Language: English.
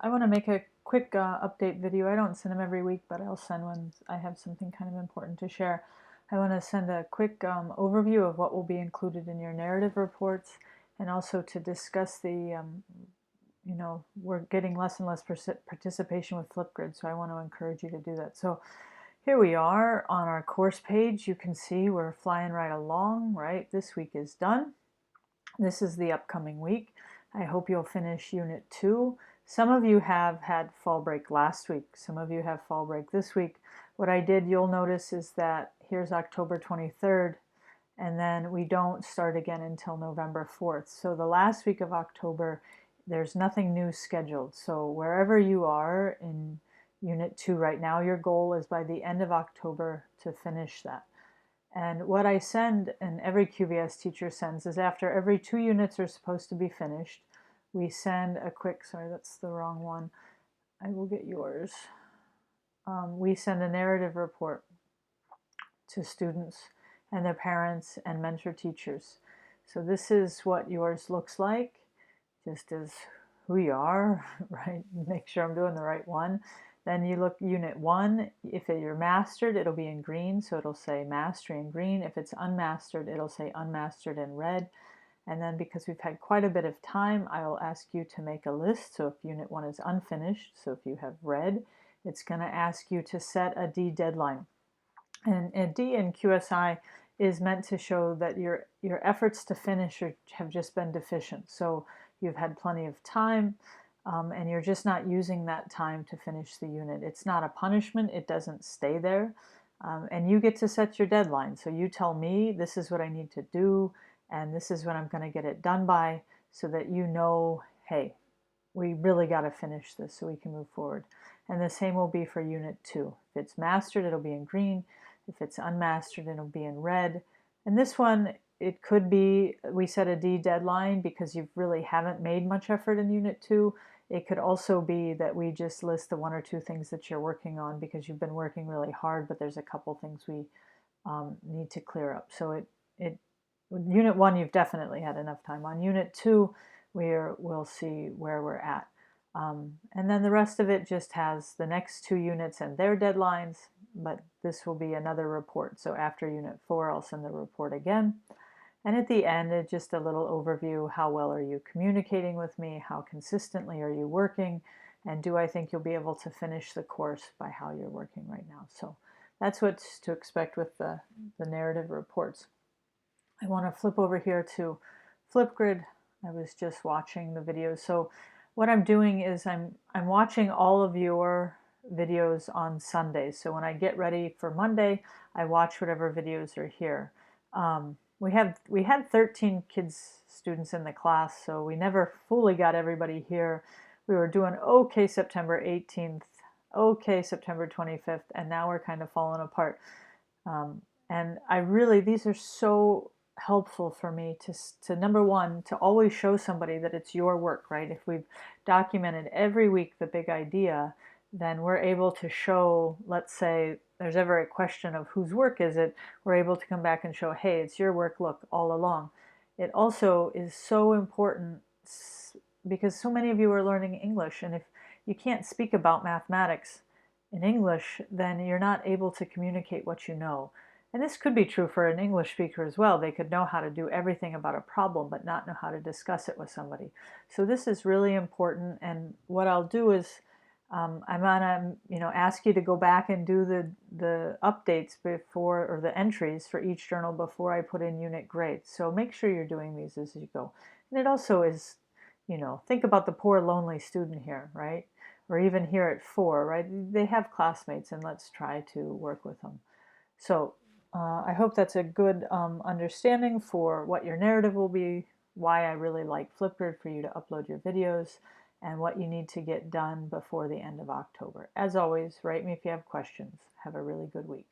I want to make a quick update video. I don't send them every week, but I'll send when I have something kind of important to share. I want to send a quick overview of what will be included in your narrative reports, and also to discuss the, we're getting less and less participation with Flipgrid, so I want to encourage you to do that. So here we are on our course page. You can see we're flying right along, right? This week is done. This is the upcoming week. I hope you'll finish Unit 2. Some of you have had fall break last week. Some of you have fall break this week. What I did, you'll notice, is that here's October 23rd, and then we don't start again until November 4th. So the last week of October, there's nothing new scheduled. So wherever you are in Unit 2 right now, your goal is by the end of October to finish that. And what I send, and every QVS teacher sends, is after every 2 units are supposed to be finished, we send a quick, sorry, that's the wrong one. I will get yours. We send a narrative report to students and their parents and mentor teachers. So this is what yours looks like, just as who you are, right? Make sure I'm doing the right one. Then you look Unit 1. If you're mastered, it'll be in green, so it'll say mastery in green. If it's unmastered, it'll say unmastered in red. And then because we've had quite a bit of time, I will ask you to make a list. So if Unit 1 is unfinished, so if you have red, it's going to ask you to set a D deadline. And a D in QSI is meant to show that your efforts to finish have just been deficient. So you've had plenty of time, and you're just not using that time to finish the unit. It's not a punishment. It doesn't stay there. And you get to set your deadline. So you tell me, this is what I need to do, and this is when I'm going to get it done by, so that you know, hey, we really got to finish this so we can move forward. And the same will be for Unit 2. If it's mastered, it'll be in green. If it's unmastered, it'll be in red. And this one, it could be, we set a D deadline because you really haven't made much effort in Unit 2. It could also be that we just list the 1 or 2 things that you're working on because you've been working really hard, but there's a couple things we need to clear up. So Unit 1, you've definitely had enough time. On Unit 2, we'll see where we're at. And then the rest of it just has the next 2 units and their deadlines, but this will be another report. So after Unit 4, I'll send the report again. And at the end, it's just a little overview. How well are you communicating with me? How consistently are you working? And do I think you'll be able to finish the course by how you're working right now? So that's what's to expect with the narrative reports. I want to flip over here to Flipgrid. I was just watching the videos. So what I'm doing is I'm watching all of your videos on Sundays. So when I get ready for Monday, I watch whatever videos are here. We had 13 students in the class, so we never fully got everybody here. We were doing okay September 18th, okay September 25th, and now we're kind of falling apart. And these are so helpful for me to number one, to always show somebody that it's your work, right? If we've documented every week the big idea, then we're able to show, let's say there's ever a question of whose work is it, we're able to come back and show, hey, it's your work, look, all along. It also is so important because so many of you are learning English, and if you can't speak about mathematics in English, then you're not able to communicate what you know. And this could be true for an English speaker as well. They could know how to do everything about a problem, but not know how to discuss it with somebody. So this is really important. And what I'll do is I'm gonna, ask you to go back and do the updates before, or the entries for each journal before I put in unit grades. So make sure you're doing these as you go. And it also is, think about the poor lonely student here, right? Or even here at 4, right? They have classmates, and let's try to work with them. So I hope that's a good understanding for what your narrative will be, why I really like Flipgrid for you to upload your videos, and what you need to get done before the end of October. As always, write me if you have questions. Have a really good week.